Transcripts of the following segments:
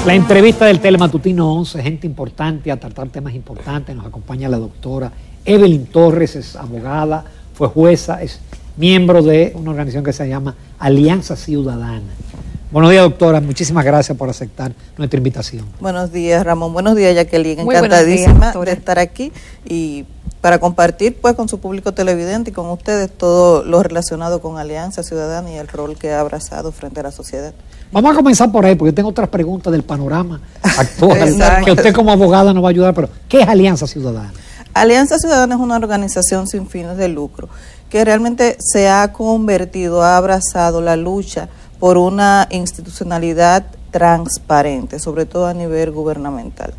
La entrevista del Telematutino 11, gente importante a tratar temas importantes. Nos acompaña la doctora Evelyn Torres, es abogada, fue jueza, es miembro de una organización que se llama Alianza Ciudadana. Buenos días, doctora, muchísimas gracias por aceptar nuestra invitación. Buenos días, Ramón. Buenos días, Jacqueline. Encantadísima de estar aquí y para compartir pues con su público televidente y con ustedes todo lo relacionado con Alianza Ciudadana y el rol que ha abrazado frente a la sociedad. Vamos a comenzar por ahí, porque yo tengo otras preguntas del panorama actual que usted como abogada nos va a ayudar, pero ¿qué es Alianza Ciudadana? Alianza Ciudadana es una organización sin fines de lucro que realmente se ha convertido, ha abrazado la lucha por una institucionalidad transparente, sobre todo a nivel gubernamental.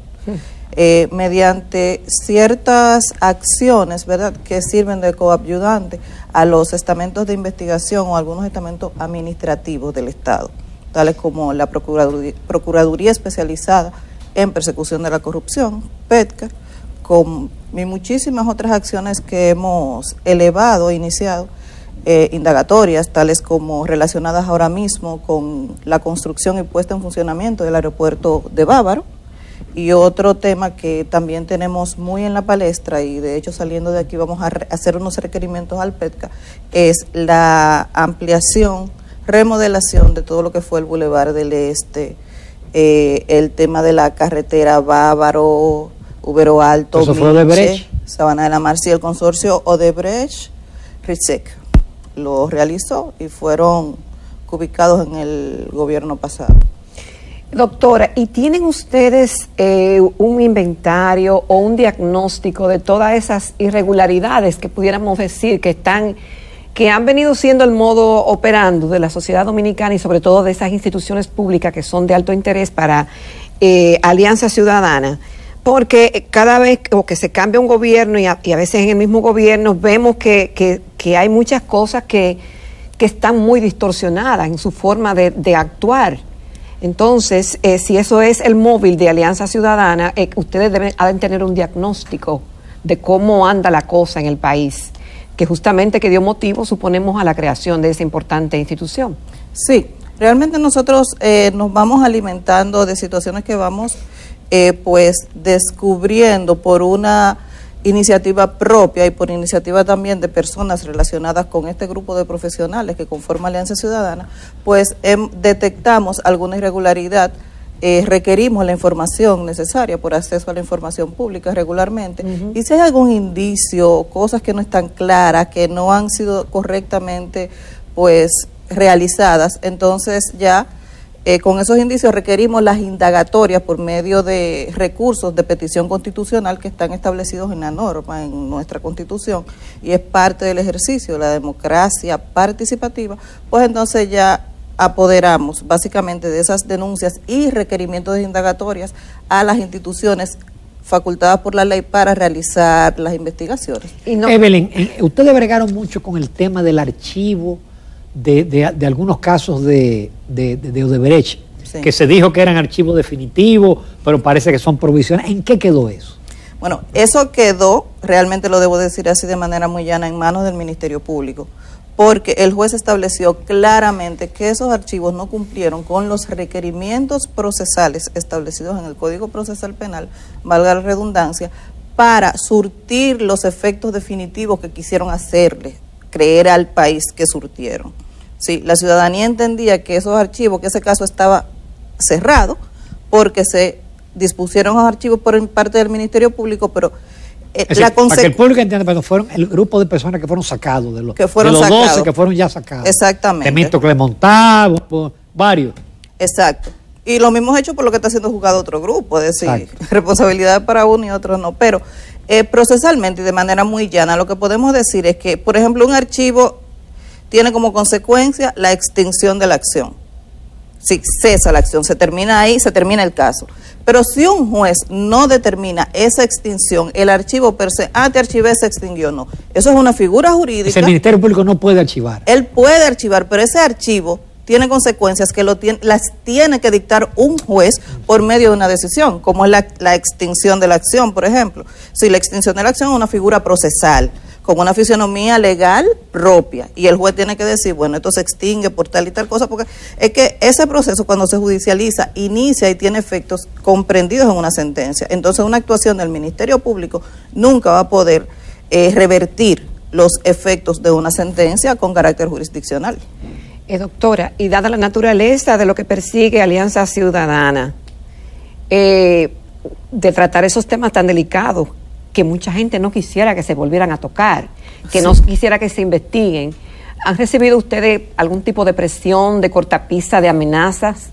Mediante ciertas acciones, ¿verdad?, que sirven de coadyuvante a los estamentos de investigación o algunos estamentos administrativos del Estado, tales como la Procuraduría Especializada en Persecución de la Corrupción, PETCA, y muchísimas otras acciones que hemos elevado e iniciado, indagatorias, tales como relacionadas ahora mismo con la construcción y puesta en funcionamiento del aeropuerto de Bávaro, y otro tema que también tenemos muy en la palestra, y de hecho saliendo de aquí vamos a hacer unos requerimientos al PETCA, es la ampliación, remodelación de todo lo que fue el Boulevard del Este, el tema de la carretera Bávaro, Ubero Alto, ¿eso fue Odebrecht? Sabana de la Mar, sí, el consorcio Odebrecht, RISEC lo realizó y fueron ubicados en el gobierno pasado. Doctora, ¿y tienen ustedes un inventario o un diagnóstico de todas esas irregularidades que pudiéramos decir que han venido siendo el modo operando de la sociedad dominicana y sobre todo de esas instituciones públicas que son de alto interés para Alianza Ciudadana? Porque cada vez que se cambia un gobierno y a veces en el mismo gobierno vemos que hay muchas cosas que están muy distorsionadas en su forma de actuar. Entonces, si eso es el móvil de Alianza Ciudadana, ustedes deben tener un diagnóstico de cómo anda la cosa en el país, que justamente que dio motivo, suponemos, a la creación de esa importante institución. Sí, realmente nosotros nos vamos alimentando de situaciones que vamos pues descubriendo por una iniciativa propia y por iniciativa también de personas relacionadas con este grupo de profesionales que conforma Alianza Ciudadana, pues detectamos alguna irregularidad, requerimos la información necesaria por acceso a la información pública regularmente, y si hay algún indicio, cosas que no están claras, que no han sido correctamente pues realizadas, entonces ya con esos indicios requerimos las indagatorias por medio de recursos de petición constitucional que están establecidos en la norma, en nuestra Constitución, y es parte del ejercicio de la democracia participativa, pues entonces ya apoderamos básicamente de esas denuncias y requerimientos de indagatorias a las instituciones facultadas por la ley para realizar las investigaciones. Evelyn, ustedes bregaron mucho con el tema del archivo de algunos casos de Odebrecht, sí, que se dijo que eran archivos definitivos, pero parece que son provisiones. ¿En qué quedó eso? Bueno, eso quedó, realmente lo debo decir así de manera muy llana, en manos del Ministerio Público, porque el juez estableció claramente que esos archivos no cumplieron con los requerimientos procesales establecidos en el Código Procesal Penal, valga la redundancia, para surtir los efectos definitivos que quisieron hacerle creer al país que surtieron. Sí, la ciudadanía entendía que esos archivos, que ese caso estaba cerrado, porque se dispusieron los archivos por parte del Ministerio Público, pero para que el público entienda, pero fueron el grupo de personas que fueron sacados, de los 12 que fueron ya sacados. Exactamente. Temístocles Montalvo, varios. Exacto. Y lo mismo hecho por lo que está siendo juzgado otro grupo, es decir, exacto, responsabilidad para uno y otro no, pero procesalmente y de manera muy llana, lo que podemos decir es que, por ejemplo, un archivo tiene como consecuencia la extinción de la acción. Si cesa la acción, se termina ahí, se termina el caso. Pero si un juez no determina esa extinción, el archivo per se, te archivé, se extinguió, no. Eso es una figura jurídica. El Ministerio Público no puede archivar. Él puede archivar, pero ese archivo tiene consecuencias que las tiene que dictar un juez por medio de una decisión, como es la extinción de la acción, por ejemplo. Si la extinción de la acción es una figura procesal, con una fisionomía legal propia, y el juez tiene que decir, bueno, esto se extingue por tal y tal cosa, porque es que ese proceso cuando se judicializa inicia y tiene efectos comprendidos en una sentencia. Entonces una actuación del Ministerio Público nunca va a poder revertir los efectos de una sentencia con carácter jurisdiccional. Doctora, y dada la naturaleza de lo que persigue Alianza Ciudadana, de tratar esos temas tan delicados que mucha gente no quisiera que se volvieran a tocar, que no quisiera que se investiguen, ¿han recibido ustedes algún tipo de presión, de cortapisa, de amenazas?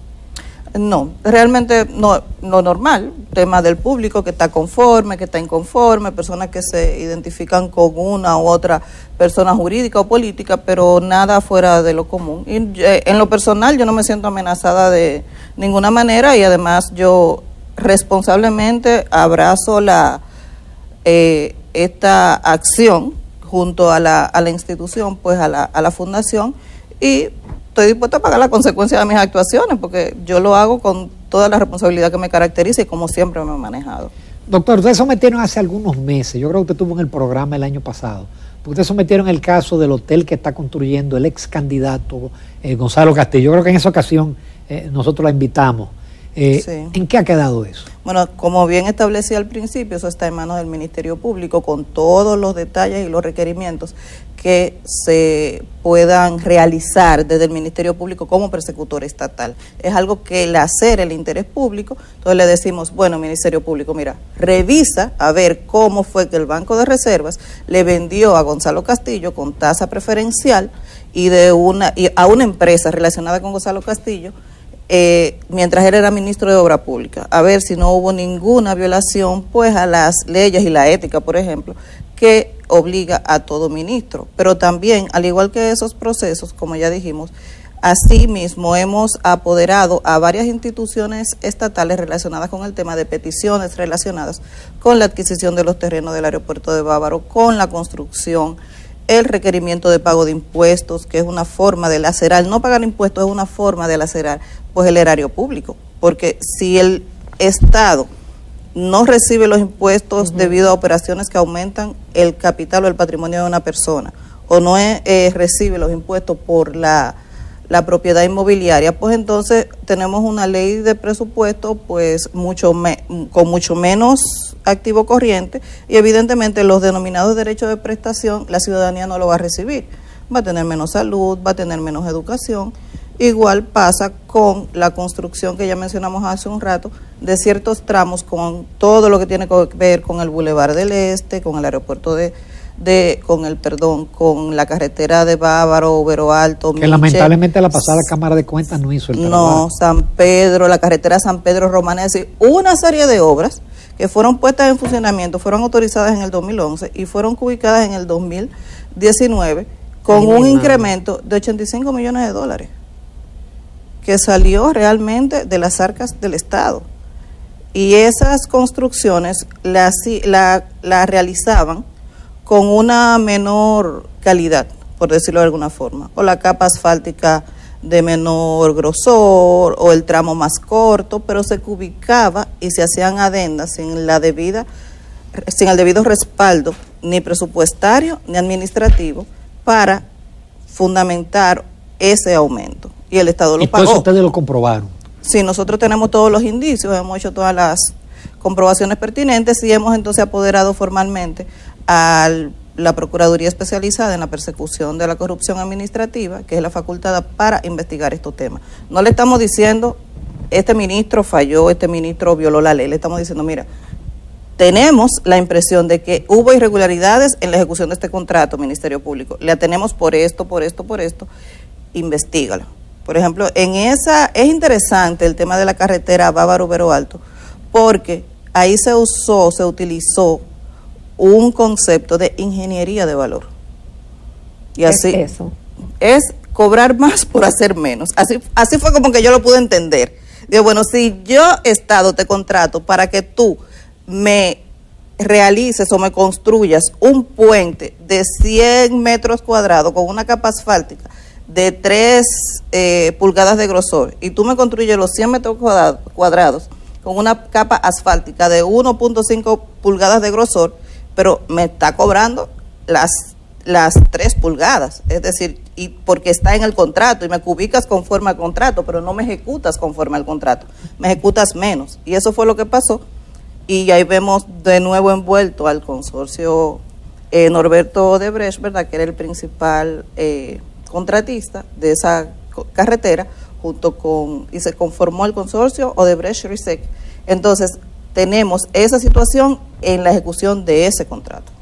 No, realmente no, lo normal, tema del público que está conforme, que está inconforme, personas que se identifican con una u otra persona jurídica o política, pero nada fuera de lo común. Y en lo personal yo no me siento amenazada de ninguna manera, y además yo responsablemente abrazo esta acción junto a la institución, pues a la fundación, y estoy dispuesta a pagar las consecuencias de mis actuaciones, porque yo lo hago con toda la responsabilidad que me caracteriza y como siempre me he manejado. Doctor, ustedes sometieron hace algunos meses, yo creo que usted estuvo en el programa el año pasado, ustedes sometieron el caso del hotel que está construyendo el ex candidato Gonzalo Castillo. Yo creo que en esa ocasión nosotros la invitamos. Sí. ¿En qué ha quedado eso? Bueno, como bien establecí al principio, eso está en manos del Ministerio Público, con todos los detalles y los requerimientos que se puedan realizar desde el Ministerio Público como persecutor estatal. Es algo que el hacer el interés público, entonces le decimos, bueno, Ministerio Público, mira, revisa a ver cómo fue que el Banco de Reservas le vendió a Gonzalo Castillo con tasa preferencial y a una empresa relacionada con Gonzalo Castillo, mientras él era ministro de Obra Pública, a ver si no hubo ninguna violación pues a las leyes y la ética, por ejemplo, que obliga a todo ministro. Pero también, al igual que esos procesos, como ya dijimos, asimismo hemos apoderado a varias instituciones estatales relacionadas con el tema de peticiones relacionadas con la adquisición de los terrenos del aeropuerto de Bávaro, con la construcción, el requerimiento de pago de impuestos, que es una forma de lacerar, no pagar impuestos es una forma de lacerar pues el erario público, porque si el Estado no recibe los impuestos debido a operaciones que aumentan el capital o el patrimonio de una persona, o no recibe los impuestos por la propiedad inmobiliaria, pues entonces tenemos una ley de presupuesto pues con mucho menos activo corriente, y evidentemente los denominados derechos de prestación la ciudadanía no lo va a recibir, va a tener menos salud, va a tener menos educación. Igual pasa con la construcción que ya mencionamos hace un rato de ciertos tramos, con todo lo que tiene que ver con el Boulevard del Este, con el aeropuerto con la carretera de Bávaro, Vero Alto, que lamentablemente la pasada Cámara de Cuentas no hizo el trabajo. No, San Pedro, la carretera San Pedro Romana, es decir, una serie de obras que fueron puestas en funcionamiento, fueron autorizadas en el 2011 y fueron ubicadas en el 2019 con un incremento de $85 millones, que salió realmente de las arcas del Estado. Y esas construcciones las realizaban con una menor calidad, por decirlo de alguna forma, o la capa asfáltica de menor grosor, o el tramo más corto, pero se ubicaba y se hacían adendas sin el debido respaldo, ni presupuestario ni administrativo, para fundamentar ese aumento. Y el Estado lo pagó. ¿Y todo eso ustedes lo comprobaron? Sí, nosotros tenemos todos los indicios, hemos hecho todas las comprobaciones pertinentes y hemos entonces apoderado formalmente a la Procuraduría Especializada en la Persecución de la Corrupción Administrativa, que es la facultada para investigar estos temas. No le estamos diciendo, este ministro falló, este ministro violó la ley, le estamos diciendo, mira, tenemos la impresión de que hubo irregularidades en la ejecución de este contrato, Ministerio Público, le atenemos por esto, investígalo. Por ejemplo, es interesante el tema de la carretera Bávaro-Vero Alto, porque ahí se utilizó un concepto de ingeniería de valor. Y así ¿qué es eso? Es cobrar más por hacer menos. Así fue como que yo lo pude entender. Digo, bueno, si yo, Estado, te contrato para que tú me realices o me construyas un puente de 100 metros cuadrados con una capa asfáltica de 3 pulgadas de grosor, y tú me construyes los 100 metros cuadrados con una capa asfáltica de 1.5 pulgadas de grosor, pero me está cobrando las 3 pulgadas, es decir, y porque está en el contrato y me cubicas conforme al contrato, pero no me ejecutas conforme al contrato, me ejecutas menos. Y eso fue lo que pasó. Y ahí vemos de nuevo envuelto al consorcio Norberto Odebrecht, ¿verdad?, que era el principal contratista de esa carretera, y se conformó el consorcio Odebrecht-Risec. Entonces, tenemos esa situación en la ejecución de ese contrato.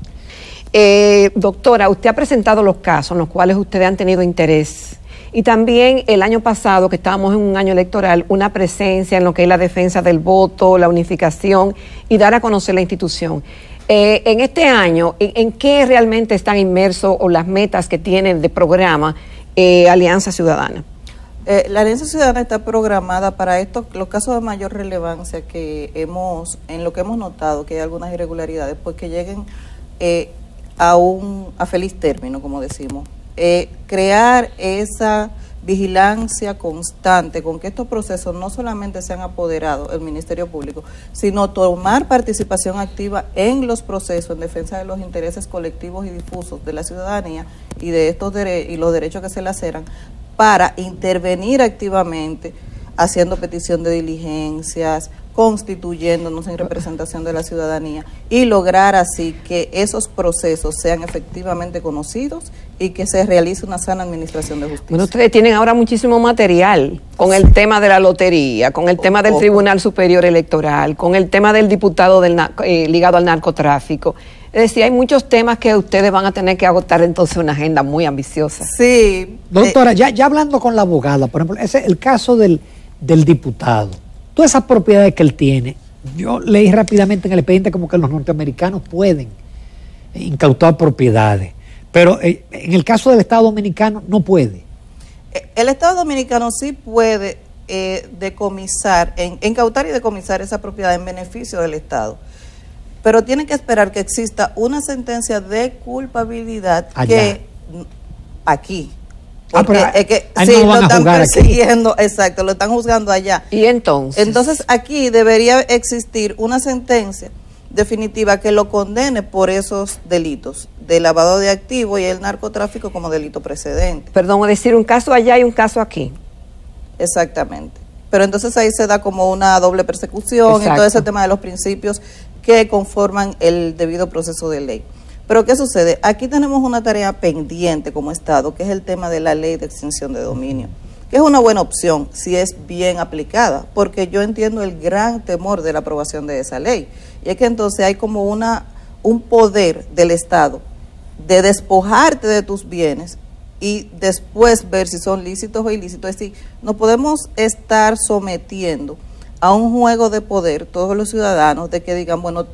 Doctora, usted ha presentado los casos en los cuales ustedes han tenido interés, y también el año pasado, que estábamos en un año electoral, una presencia en lo que es la defensa del voto, la unificación y dar a conocer la institución. En este año, ¿en qué realmente están inmersos o las metas que tienen de programa Alianza Ciudadana? La Alianza Ciudadana está programada para los casos de mayor relevancia en lo que hemos notado que hay algunas irregularidades, pues que lleguen a feliz término, como decimos. Crear esa vigilancia constante con que estos procesos no solamente sean apoderados el Ministerio Público, sino tomar participación activa en los procesos en defensa de los intereses colectivos y difusos de la ciudadanía y de y los derechos que se laceran, para intervenir activamente, haciendo petición de diligencias, constituyéndonos en representación de la ciudadanía y lograr así que esos procesos sean efectivamente conocidos y que se realice una sana administración de justicia. Bueno, ustedes tienen ahora muchísimo material con el tema de la lotería, con el tema del Tribunal Superior Electoral, con el tema del diputado ligado al narcotráfico. Es decir, hay muchos temas que ustedes van a tener que agotar entonces una agenda muy ambiciosa. Sí. Doctora, ya hablando con la abogada, por ejemplo, el caso del diputado, todas esas propiedades que él tiene, yo leí rápidamente en el expediente como que los norteamericanos pueden incautar propiedades, pero en el caso del Estado Dominicano no puede. El Estado Dominicano sí puede decomisar, incautar y decomisar esa propiedad en beneficio del Estado, pero tiene que esperar que exista una sentencia de culpabilidad allá. Aquí. Porque es que ahí sí, no lo van a están jugar persiguiendo, aquí. exacto, lo están juzgando allá. ¿Y entonces? Entonces aquí debería existir una sentencia definitiva que lo condene por esos delitos de lavado de activos y el narcotráfico como delito precedente. Perdón, es decir, un caso allá y un caso aquí. Exactamente. Pero entonces ahí se da como una doble persecución. Exacto. Y todo ese tema de los principios que conforman el debido proceso de ley. Pero ¿qué sucede? Aquí tenemos una tarea pendiente como Estado, que es el tema de la ley de extinción de dominio, que es una buena opción si es bien aplicada, porque yo entiendo el gran temor de la aprobación de esa ley. Y es que entonces hay como un poder del Estado de despojarte de tus bienes y después ver si son lícitos o ilícitos. Es decir, no podemos estar sometiendo a un juego de poder todos los ciudadanos de que digan, bueno,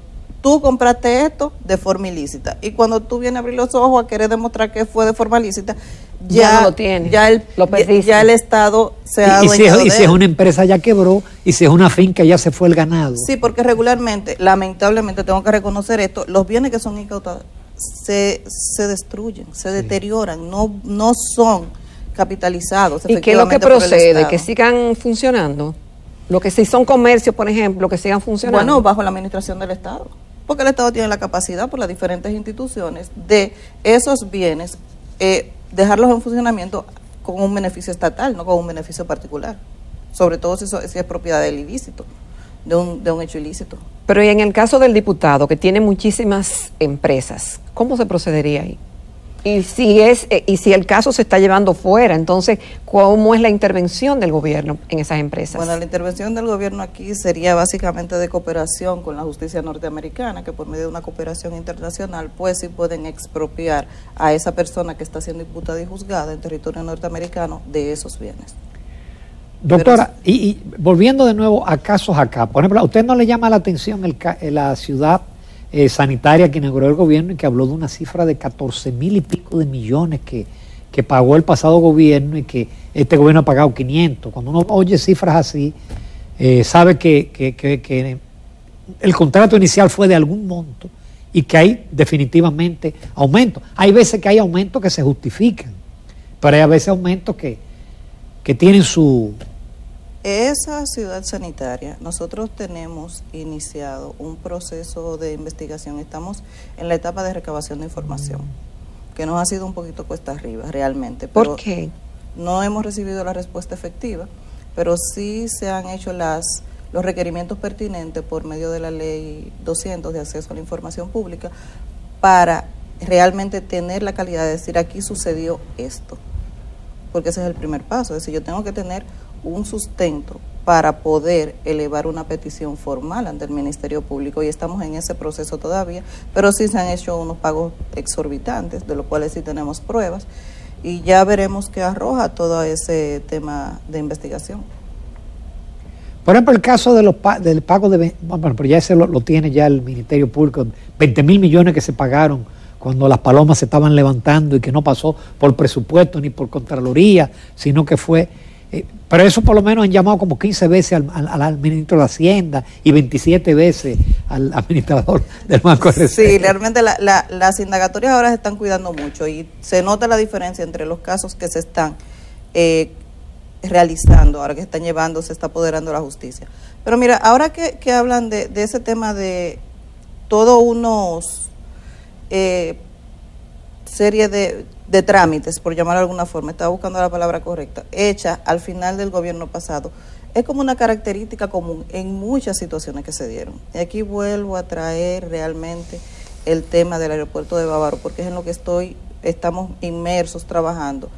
tú compraste esto de forma ilícita, y cuando tú vienes a abrir los ojos a querer demostrar que fue de forma ilícita, ya no lo tiene, ya el Estado se ha adueñado de él. Y si es una empresa ya quebró, y si es una finca ya se fue el ganado. Sí, porque regularmente, lamentablemente tengo que reconocer esto, los bienes que son incautados se destruyen, se deterioran, no son capitalizados. ¿Y qué es lo que procede? ¿Que sigan funcionando? Lo que si son comercios, por ejemplo, que sigan funcionando. Bueno, bajo la administración del Estado, porque el Estado tiene la capacidad por las diferentes instituciones de esos bienes dejarlos en funcionamiento con un beneficio estatal, no con un beneficio particular, sobre todo si es propiedad del ilícito, de un hecho ilícito. Pero y en el caso del diputado, que tiene muchísimas empresas, ¿cómo se procedería ahí? Y si el caso se está llevando fuera, entonces, ¿cómo es la intervención del gobierno en esas empresas? Bueno, la intervención del gobierno aquí sería básicamente de cooperación con la justicia norteamericana, que por medio de una cooperación internacional, pues sí pueden expropiar a esa persona que está siendo imputada y juzgada en territorio norteamericano de esos bienes. Doctora, y volviendo de nuevo a casos acá, por ejemplo, ¿a usted no le llama la atención la ciudad sanitaria que inauguró el gobierno y que habló de una cifra de 14,000 y pico de millones que pagó el pasado gobierno y que este gobierno ha pagado 500? Cuando uno oye cifras así, sabe que el contrato inicial fue de algún monto y que hay definitivamente aumentos. Hay veces que hay aumentos que se justifican, pero hay a veces aumentos que tienen su esa ciudad sanitaria, nosotros tenemos iniciado un proceso de investigación. Estamos en la etapa de recabación de información, que nos ha sido un poquito cuesta arriba realmente. ¿Por qué? No hemos recibido la respuesta efectiva, pero sí se han hecho los requerimientos pertinentes por medio de la ley 200 de acceso a la información pública para realmente tener la calidad de decir aquí sucedió esto, porque ese es el primer paso. Es decir, yo tengo que tener un sustento para poder elevar una petición formal ante el Ministerio Público, y estamos en ese proceso todavía, pero sí se han hecho unos pagos exorbitantes, de los cuales sí tenemos pruebas, y ya veremos qué arroja todo ese tema de investigación. Por ejemplo, el caso del pago de... Bueno, pero ya ese lo tiene ya el Ministerio Público, 20.000 millones que se pagaron cuando las palomas se estaban levantando y que no pasó por presupuesto ni por Contraloría, sino que fue... pero eso por lo menos han llamado como 15 veces al ministro de Hacienda y 27 veces al administrador del Banco de Reserva. Sí, realmente las indagatorias ahora se están cuidando mucho y se nota la diferencia entre los casos que se están realizando, ahora que se están llevando, se está apoderando la justicia. Pero mira, ahora que hablan de ese tema de todos unos serie de trámites, por llamarlo de alguna forma, estaba buscando la palabra correcta, hecha al final del gobierno pasado, es como una característica común en muchas situaciones que se dieron. Y aquí vuelvo a traer realmente el tema del aeropuerto de Bávaro, porque es en lo que estamos inmersos trabajando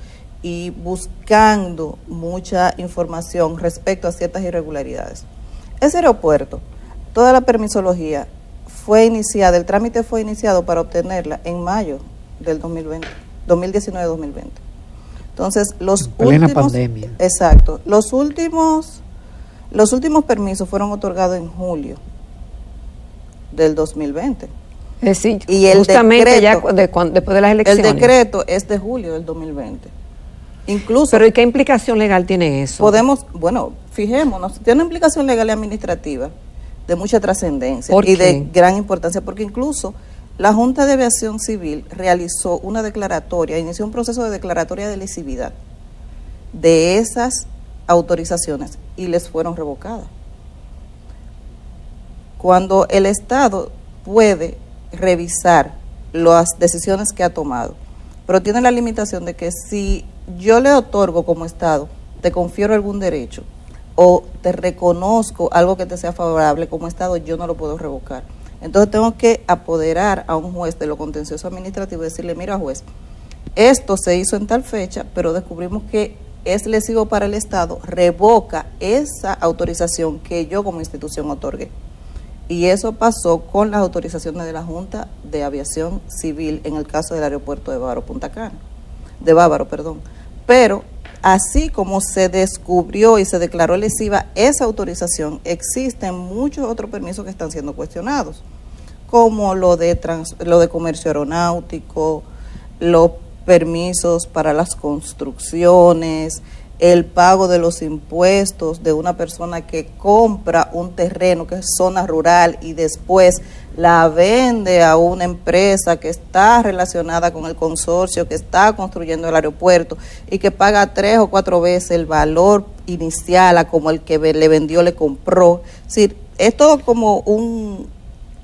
y buscando mucha información respecto a ciertas irregularidades. Ese aeropuerto, toda la permisología fue iniciada, el trámite fue iniciado para obtenerla en mayo del 2019-2020. Entonces, los plena últimos, pandemia. Exacto, los últimos permisos fueron otorgados en julio del 2020. Es decir, y el justamente decreto, después de las elecciones. El decreto es de julio del 2020. Incluso. Pero ¿y qué implicación legal tiene eso? Fijémonos, tiene una implicación legal y administrativa de mucha trascendencia ¿Por y qué? de gran importancia, porque incluso la Junta de Aviación Civil realizó una declaratoria, inició un proceso de declaratoria de lesividad de esas autorizaciones y les fueron revocadas. Cuando el Estado puede revisar las decisiones que ha tomado, pero tiene la limitación de que si yo le otorgo como Estado, te confiero algún derecho o te reconozco algo que te sea favorable como Estado, yo no lo puedo revocar. Entonces tengo que apoderar a un juez de lo contencioso administrativo y decirle, mira juez, esto se hizo en tal fecha, pero descubrimos que es lesivo para el Estado, revoca esa autorización que yo como institución otorgué. Y eso pasó con las autorizaciones de la Junta de Aviación Civil en el caso del aeropuerto de Bávaro, Punta Cana, de Bávaro, perdón. Pero así como se descubrió y se declaró lesiva esa autorización, existen muchos otros permisos que están siendo cuestionados, como lo de comercio aeronáutico, los permisos para las construcciones, el pago de los impuestos de una persona que compra un terreno que es zona rural y después la vende a una empresa que está relacionada con el consorcio que está construyendo el aeropuerto y que paga 3 o 4 veces el valor inicial a como el que le vendió le compró. Es decir, es todo como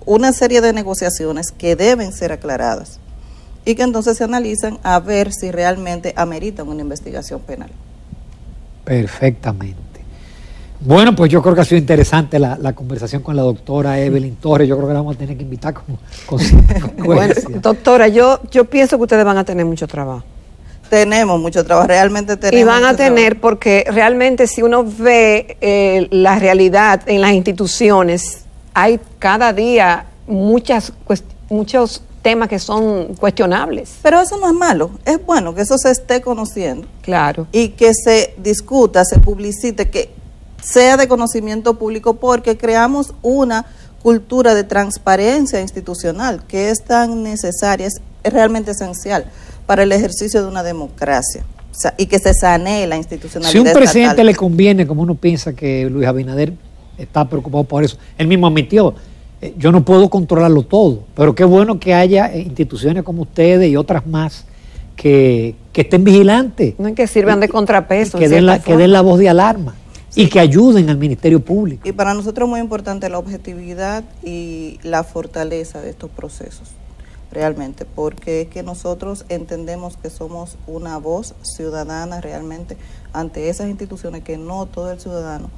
una serie de negociaciones que deben ser aclaradas y que entonces se analizan a ver si realmente ameritan una investigación penal. Perfectamente. Bueno, pues yo creo que ha sido interesante la conversación con la doctora Evelyn Torres. Yo creo que la vamos a tener que invitar con bueno, doctora, yo pienso que ustedes van a tener mucho trabajo. Tenemos mucho trabajo, realmente tenemos. Y van a tener, porque realmente si uno ve la realidad en las instituciones, hay cada día muchos temas que son cuestionables. Pero eso no es malo, es bueno que eso se esté conociendo. Claro. Y que se discuta, se publicite, que sea de conocimiento público, porque creamos una cultura de transparencia institucional que es tan necesaria, es realmente esencial para el ejercicio de una democracia. O sea, y que se sanee la institucionalidad. Si a un presidente estatal le conviene, como uno piensa que Luis Abinader está preocupado por eso, él mismo admitió, yo no puedo controlarlo todo, pero qué bueno que haya instituciones como ustedes y otras más que estén vigilantes. No es que sirvan de contrapeso. Que den la voz de alarma. y que ayuden al Ministerio Público. Y para nosotros es muy importante la objetividad y la fortaleza de estos procesos, realmente, porque es que nosotros entendemos que somos una voz ciudadana realmente ante esas instituciones que no todo el ciudadano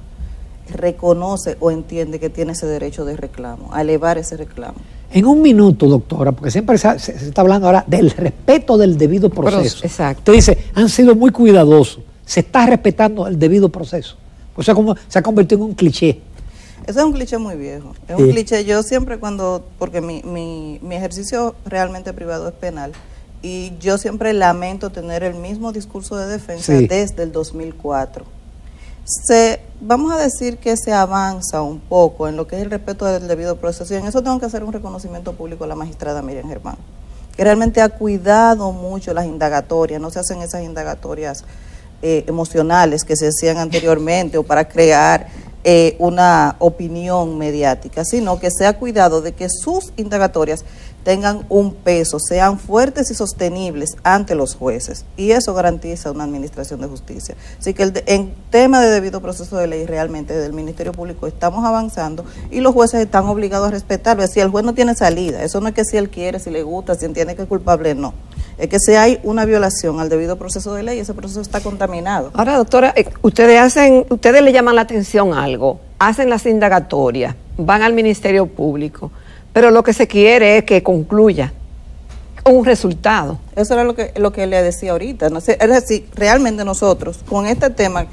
reconoce o entiende que tiene ese derecho de reclamo, a elevar ese reclamo. En un minuto, doctora, porque siempre se está hablando ahora del respeto del debido proceso. Exacto. Usted dice, han sido muy cuidadosos, se está respetando el debido proceso. O sea, como se ha convertido en un cliché. Eso es un cliché muy viejo. Es un cliché. Yo siempre porque mi ejercicio realmente privado es penal, y yo siempre lamento tener el mismo discurso de defensa desde el 2004. Vamos a decir que se avanza un poco en lo que es el respeto del debido proceso, y en eso tengo que hacer un reconocimiento público a la magistrada Miriam Germán, que realmente ha cuidado mucho las indagatorias. No se hacen esas indagatorias emocionales que se hacían anteriormente o para crear una opinión mediática, sino que se ha cuidado de que sus indagatorias tengan un peso, sean fuertes y sostenibles ante los jueces, y eso garantiza una administración de justicia. Así que en tema de debido proceso de ley, realmente desde el Ministerio Público estamos avanzando, y los jueces están obligados a respetarlo. Es decir, el juez no tiene salida. Eso no es que si él quiere, si le gusta, si entiende que es culpable, no. Es que si hay una violación al debido proceso de ley, ese proceso está contaminado. Ahora, doctora, ustedes le llaman la atención a algo, hacen las indagatorias, van al Ministerio Público, pero lo que se quiere es que concluya un resultado. Eso era lo que le decía ahorita. No sé, es decir, realmente nosotros, con este tema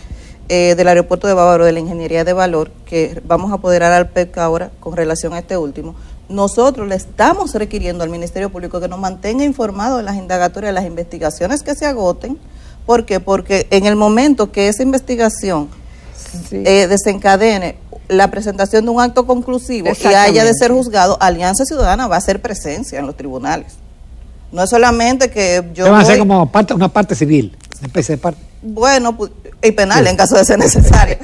del aeropuerto de Bávaro, de la ingeniería de valor, que vamos a apoderar al PEC ahora con relación a este último, nosotros le estamos requiriendo al Ministerio Público que nos mantenga informado de las indagatorias, de las investigaciones que se agoten. ¿Por qué? Porque en el momento que esa investigación desencadene la presentación de un acto conclusivo y haya de ser juzgado, Alianza Ciudadana va a hacer presencia en los tribunales. No es solamente que yo va a ser como una parte civil, una especie de parte. Bueno, y penal en caso de ser necesario.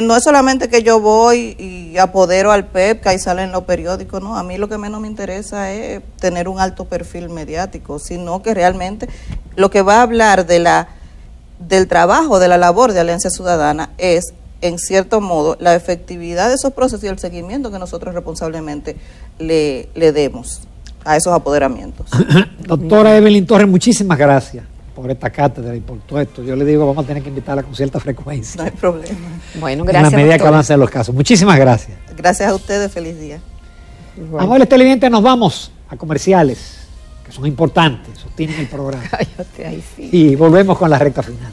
No es solamente que yo voy y apodero al PEPCA y sale en los periódicos, no. A mí lo que menos me interesa es tener un alto perfil mediático, sino que realmente lo que va a hablar del trabajo, de la labor de Alianza Ciudadana es, en cierto modo, la efectividad de esos procesos y el seguimiento que nosotros responsablemente le demos a esos apoderamientos. Doctora Evelyn Torres, muchísimas gracias por esta cátedra y por todo esto. Yo le digo, vamos a tener que invitarla con cierta frecuencia. No hay problema. Bueno, gracias, en la medida que avancen los casos. Muchísimas gracias. Gracias a ustedes, feliz día. Bueno. Amables televidentes, nos vamos a comerciales, que son importantes, sostienen el programa. Cállate, ahí sí. Y volvemos con la recta final.